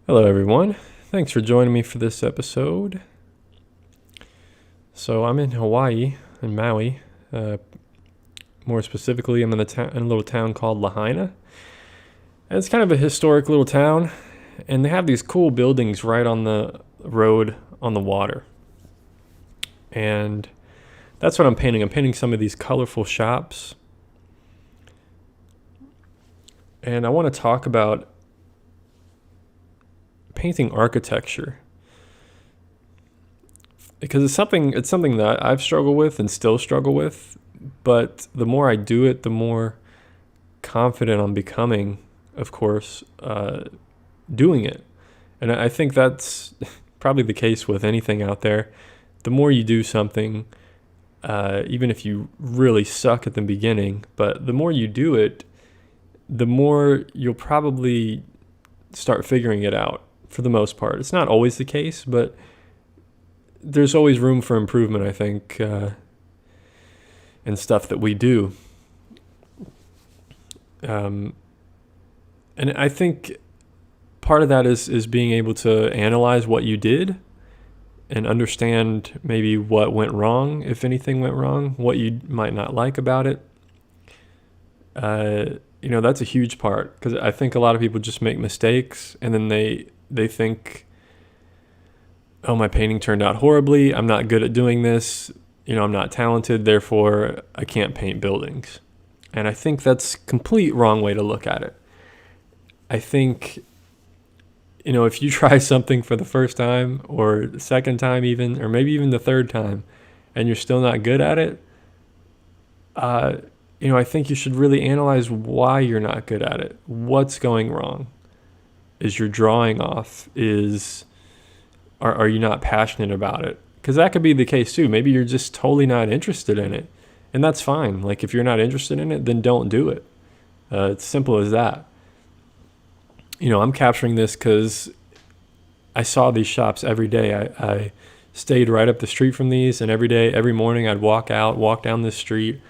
Hello, everyone. Thanks for joining me for this episode. So I'm in Hawaii, in Maui. More specifically, I'm in a little town called Lahaina. And it's kind of a historic little town, and they have these cool buildings right on the road on the water. And that's what I'm painting. I'm painting some of these colorful shops. And I want to talk about painting architecture, because it's something that I've struggled with and still struggle with, but the more I do it, the more confident I'm becoming, of course, doing it. And I think that's probably the case with anything out there. The more you do something, even if you really suck at the beginning, but the more you do it, the more you'll probably start figuring it out. For the most part, it's not always the case, but there's always room for improvement, I think, in stuff that we do. And I think part of that is being able to analyze what you did and understand maybe what went wrong, if anything went wrong, what you might not like about it. That's a huge part, because I think a lot of people just make mistakes and then they think, oh, my painting turned out horribly. I'm not good at doing this. I'm not talented. Therefore, I can't paint buildings. And I think that's a complete wrong way to look at it. I think, if you try something for the first time or the second time even, or maybe even the third time, and you're still not good at it, I think you should really analyze why you're not good at it. What's going wrong? Is your drawing off? Are you not passionate about it? Because that could be the case too. Maybe you're just totally not interested in it, and that's fine. Like, if you're not interested in it, then don't do it. It's simple as that. I'm capturing this because I saw these shops every day. I stayed right up the street from these, and every morning I'd walk down this street,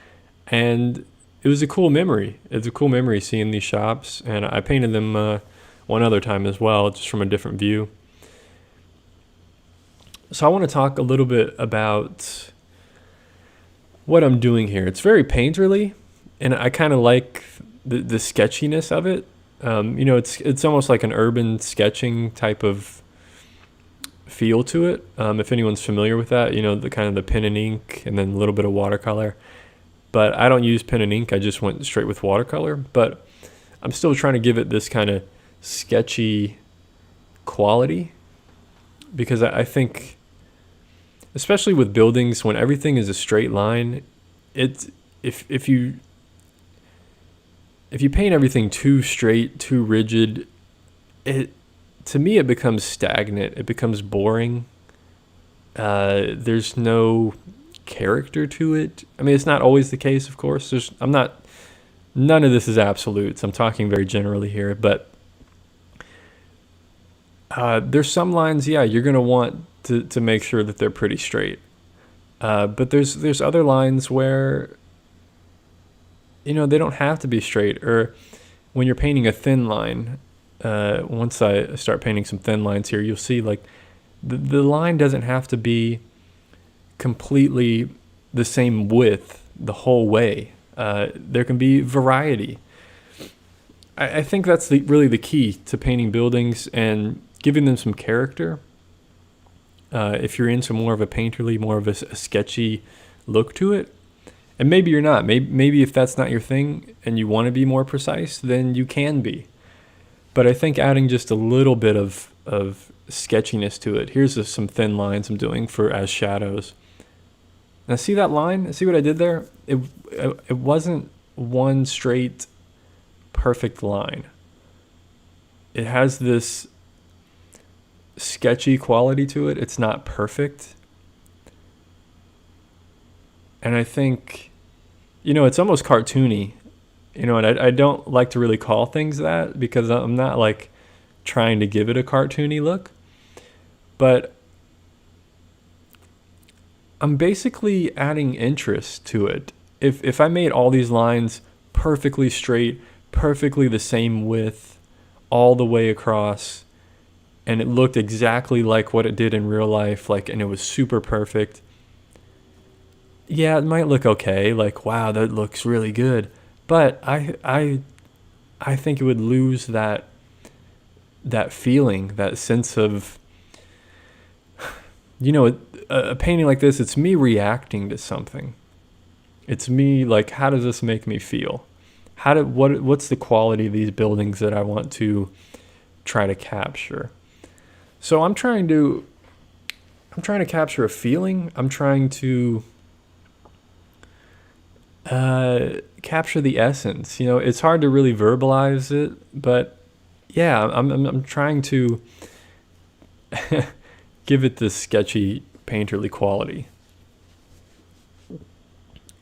and it was a cool memory. It's a cool memory seeing these shops, and I painted them one other time as well, just from a different view. So I want to talk a little bit about what I'm doing here. It's very painterly, and I kind of like the sketchiness of it. It's almost like an urban sketching type of feel to it. If anyone's familiar with that, the kind of the pen and ink and then a little bit of watercolor. But I don't use pen and ink. I just went straight with watercolor. But I'm still trying to give it this kind of sketchy quality, because I think, especially with buildings, when everything is a straight line, if you paint everything too straight, too rigid, to me it becomes stagnant. It becomes boring. There's no character to it. I mean, it's not always the case, of course. None of this is absolutes. I'm talking very generally here, but there's some lines, you're going to want to make sure that they're pretty straight. But there's other lines where, they don't have to be straight. Or when you're painting a thin line, once I start painting some thin lines here, you'll see like the line doesn't have to be completely the same width the whole way. There can be variety. I think that's really the key to painting buildings and giving them some character. If you're into more of a painterly, more of a sketchy look to it, and maybe you're not. Maybe if that's not your thing and you want to be more precise, then you can be. But I think adding just a little bit of sketchiness to it. Here's some thin lines I'm doing as shadows. Now see that line? See what I did there? It wasn't one straight perfect line. It has this sketchy quality to it. It's not perfect. And I think, it's almost cartoony, and I don't like to really call things that, because I'm not like trying to give it a cartoony look, but I'm basically adding interest to it. If I made all these lines perfectly straight, perfectly the same width, all the way across, and it looked exactly like what it did in real life, like, and it was super perfect, yeah, it might look okay. Like, wow, that looks really good. But I think it would lose that feeling, that sense of, a painting like this, it's me reacting to something. It's me, like, how does this make me feel? What's the quality of these buildings that I want to try to capture? So I'm trying to capture a feeling. I'm trying to capture the essence. It's hard to really verbalize it, but yeah, I'm trying to give it this sketchy, painterly quality.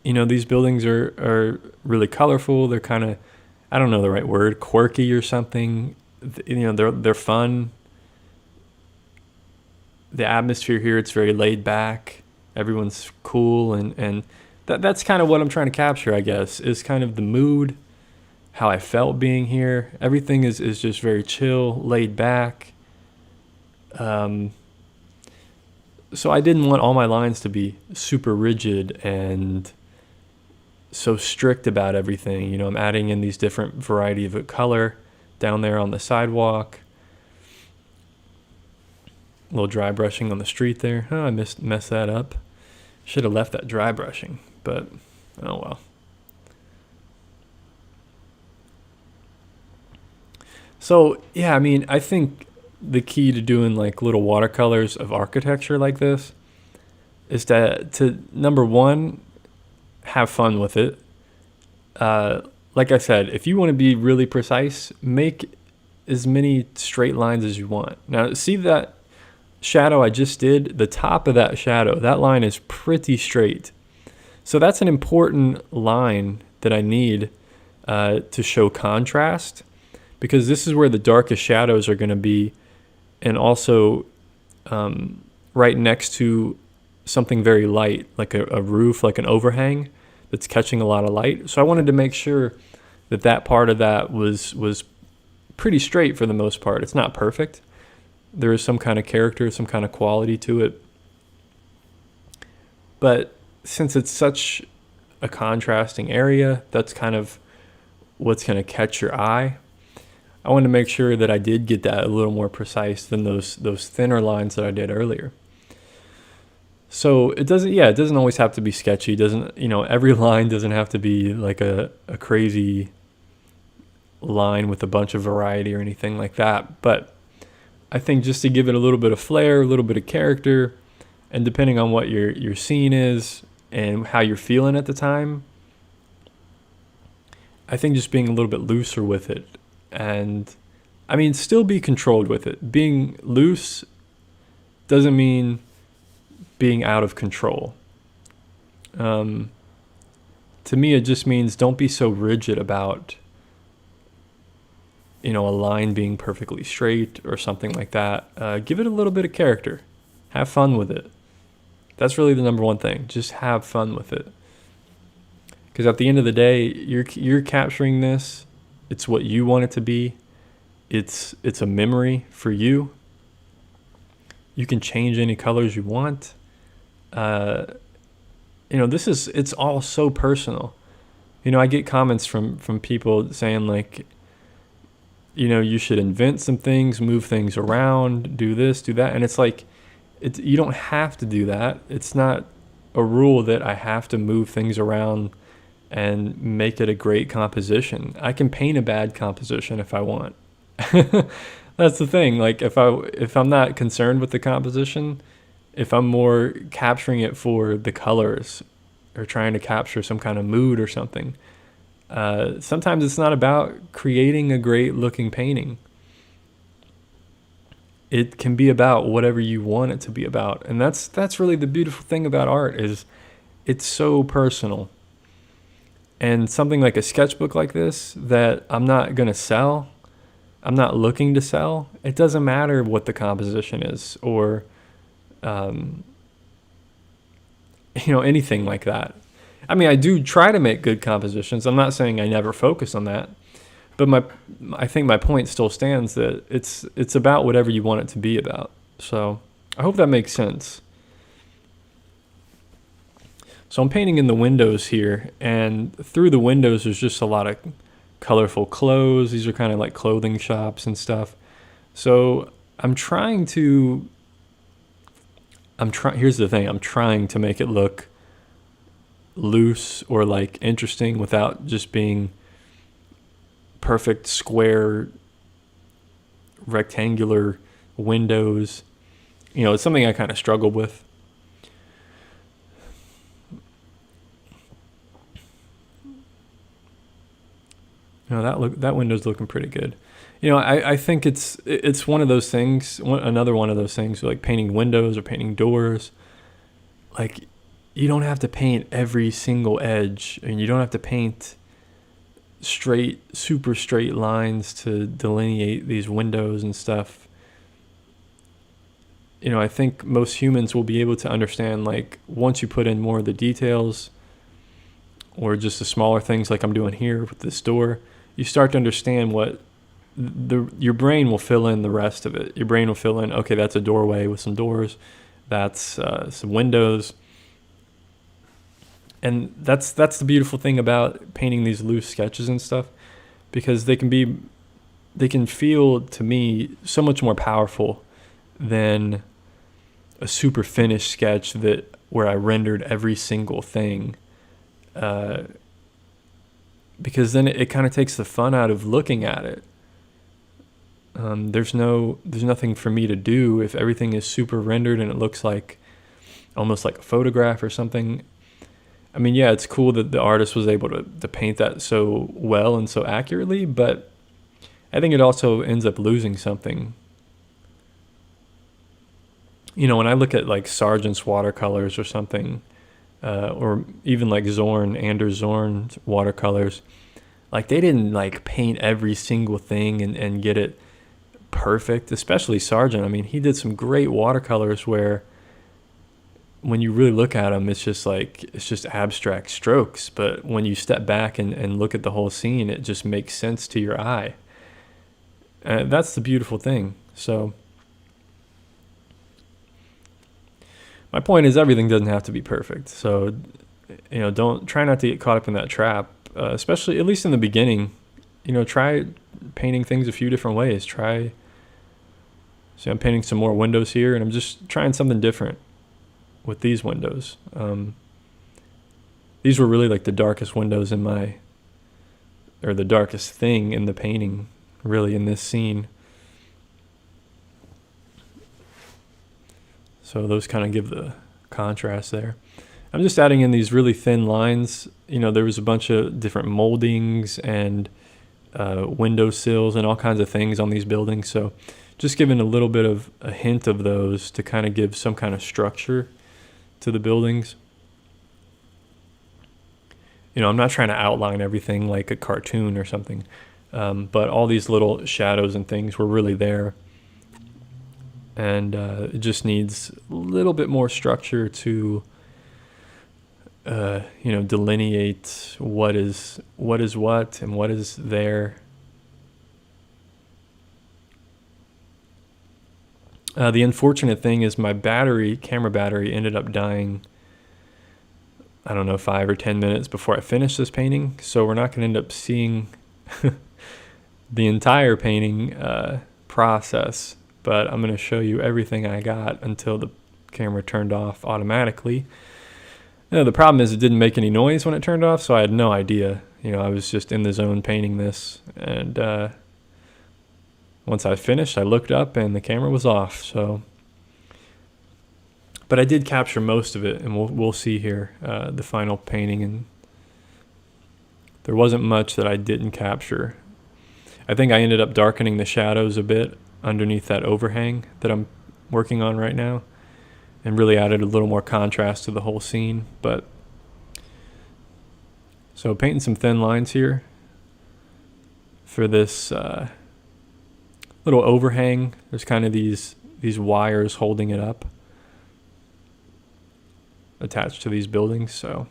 These buildings are really colorful. They're kind of, I don't know the right word, quirky or something. They're fun. The atmosphere here, it's very laid back. Everyone's cool, and that's kind of what I'm trying to capture, I guess, is kind of the mood, how I felt being here. Everything is just very chill, laid back. So I didn't want all my lines to be super rigid and so strict about everything. I'm adding in these different variety of color down there on the sidewalk. A little dry brushing on the street there. Oh, I messed that up. Should have left that dry brushing, but oh well. So yeah, I mean, I think the key to doing like little watercolors of architecture like this is to number one, have fun with it. Like I said, if you want to be really precise, make as many straight lines as you want. Now, see that shadow I just did? The top of that shadow, that line is pretty straight. So that's an important line that I need to show contrast, because this is where the darkest shadows are going to be, and also right next to something very light, like a roof, like an overhang that's catching a lot of light. So I wanted to make sure that part of that was pretty straight for the most part. It's not perfect. There is some kind of character, some kind of quality to it. But since it's such a contrasting area, that's kind of what's going to catch your eye. I wanted to make sure that I did get that a little more precise than those thinner lines that I did earlier. So it doesn't always have to be sketchy. It doesn't, every line doesn't have to be like a crazy line with a bunch of variety or anything like that. But I think just to give it a little bit of flair, a little bit of character, and depending on what your scene is and how you're feeling at the time, I think just being a little bit looser with it, and I mean, still be controlled with it. Being loose doesn't mean being out of control. To me, it just means don't be so rigid about, a line being perfectly straight or something like that. Give it a little bit of character. Have fun with it. That's really the number one thing. Just have fun with it. Because at the end of the day, you're capturing this. It's what you want it to be. It's a memory for you. You can change any colors you want. It's all so personal. I get comments from people saying like, you should invent some things, move things around, do this, do that. And it's like, you don't have to do that. It's not a rule that I have to move things around and make it a great composition. I can paint a bad composition if I want. That's the thing. Like if I'm not concerned with the composition, if I'm more capturing it for the colors or trying to capture some kind of mood or something, sometimes it's not about creating a great looking painting. It can be about whatever you want it to be about. And that's really the beautiful thing about art, is it's so personal. And something like a sketchbook like this that I'm not going to sell, I'm not looking to sell, it doesn't matter what the composition is or anything like that. I mean, I do try to make good compositions. I'm not saying I never focus on that, But I think my point still stands that it's about whatever you want it to be about. So I hope that makes sense. So I'm painting in the windows here, and through the windows there's just a lot of colorful clothes. These are kind of like clothing shops and stuff. So here's the thing, I'm trying to make it look loose or like interesting without just being perfect square rectangular windows. It's something I kind of struggle with. That window's looking pretty good. I think it's one of those things, another one of those things, like painting windows or painting doors. Like, you don't have to paint every single edge, and you don't have to paint super straight lines to delineate these windows and stuff. I think most humans will be able to understand, like, once you put in more of the details or just the smaller things like I'm doing here with this door, you start to understand what your brain will fill in the rest of it. Your brain will fill in, okay, that's a doorway with some doors, that's some windows. And that's the beautiful thing about painting these loose sketches and stuff, because they can feel to me so much more powerful than a super finished sketch where I rendered every single thing. Because then it kind of takes the fun out of looking at it. There's nothing for me to do if everything is super rendered and it looks like almost like a photograph or something. I mean, yeah, it's cool that the artist was able to paint that so well and so accurately, but I think it also ends up losing something. When I look at like Sargent's watercolors or something, or even like Anders Zorn's watercolors, like they didn't like paint every single thing and get it perfect, especially Sargent. I mean, he did some great watercolors where when you really look at them, it's just abstract strokes. But when you step back and look at the whole scene, it just makes sense to your eye. That's the beautiful thing. So my point is, everything doesn't have to be perfect. So, don't try not to get caught up in that trap, especially at least in the beginning. Try painting things a few different ways. See, I'm painting some more windows here, and I'm just trying something different with these windows. These were really like the darkest windows or the darkest thing in the painting, really, in this scene. So those kind of give the contrast there. I'm just adding in these really thin lines. There was a bunch of different moldings and window sills and all kinds of things on these buildings. So just giving a little bit of a hint of those to kind of give some kind of structure to the buildings. I'm not trying to outline everything like a cartoon or something, but all these little shadows and things were really there. And it just needs a little bit more structure to, delineate what is what and what is there. The unfortunate thing is my camera battery ended up dying, I don't know, 5 or 10 minutes before I finished this painting. So we're not going to end up seeing the entire painting process. But I'm going to show you everything I got until the camera turned off automatically. The problem is it didn't make any noise when it turned off, so I had no idea. I was just in the zone painting this. And once I finished, I looked up and the camera was off. But I did capture most of it, and we'll see here the final painting. And there wasn't much that I didn't capture. I think I ended up darkening the shadows a bit underneath that overhang that I'm working on right now, and really added a little more contrast to the whole scene. But so painting some thin lines here for this little overhang. There's kind of these wires holding it up, attached to these buildings. So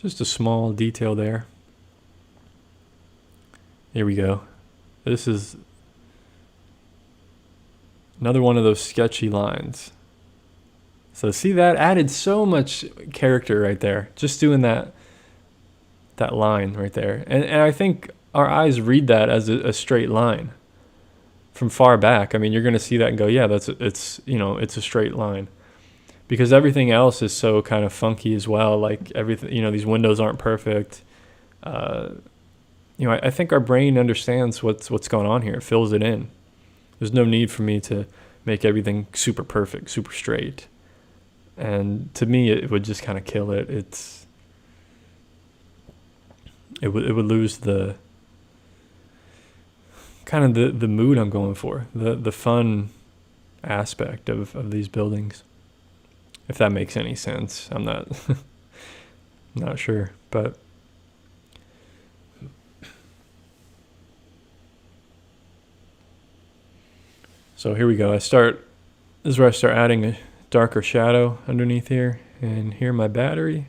Just a small detail there. Here we go. This is another one of those sketchy lines. So see, that added so much character right there, just doing that line right there. And I think our eyes read that as a straight line from far back. I mean, you're going to see that and go, yeah, it's a straight line. Because everything else is so kind of funky as well. Like everything, these windows aren't perfect. I think our brain understands what's going on here. It fills it in. There's no need for me to make everything super perfect, super straight. And to me, it would just kind of kill it. It would lose the kind of the mood I'm going for, the fun aspect of these buildings. If that makes any sense. I'm not sure, but so here we go. This is where I start adding a darker shadow underneath here, and here my battery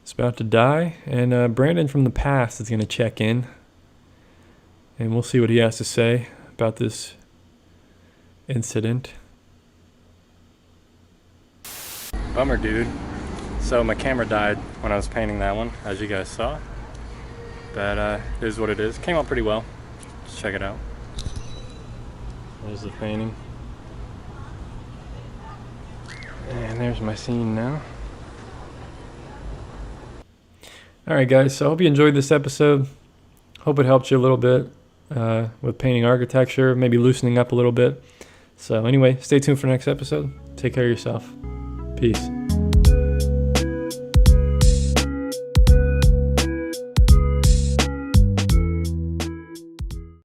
is about to die, and Brandon from the past is going to check in, and we'll see what he has to say about this incident. Bummer, dude. So my camera died when I was painting that one, as you guys saw, but it is what it is. Came out pretty well. Let's check it out. There's the painting. And there's my scene now. Alright guys, so I hope you enjoyed this episode. Hope it helped you a little bit with painting architecture, maybe loosening up a little bit. So anyway, stay tuned for the next episode. Take care of yourself. Peace.